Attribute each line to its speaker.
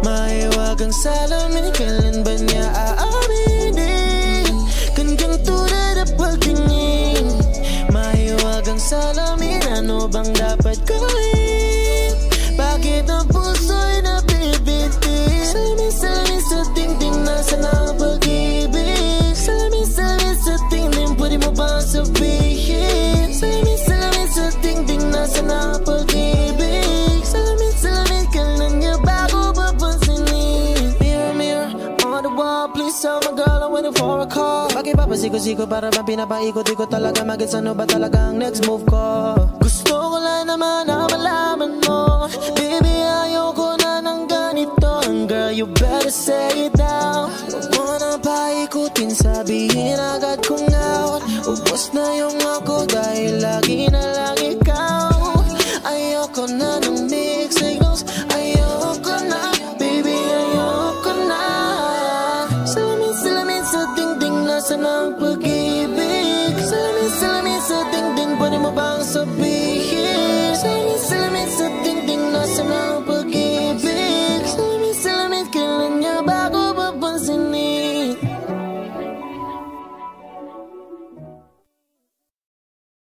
Speaker 1: Mahiwag ang salamin, kailan ba niya aaminin? Ganito na pagtingin. Mahiwag ang salamin, ano bang dapat gawin? Bakit ang puso'y nabibitin? Salamin sa tingting, nasa na pag-ibig? Salamin sa tingting, pwede mo ba sabihin? Salamin sa tingting, nasa na pag-ibig? Salamin, kailan niya bago papansinin? Mirror, mirror on the wall, please tell my girl I'm waiting for a call. Bakit papasiko-siko para bang pinapaikot-ikot talaga? Magets ano ba talaga ang next move ko? Gusto ko lang naman na malaman mo, baby, ayoko na ng ganito. And girl, you better say it down. Huwag mo nang paikutin, sabihin agad kong out. Ubos na yung ako dahil lagi na lang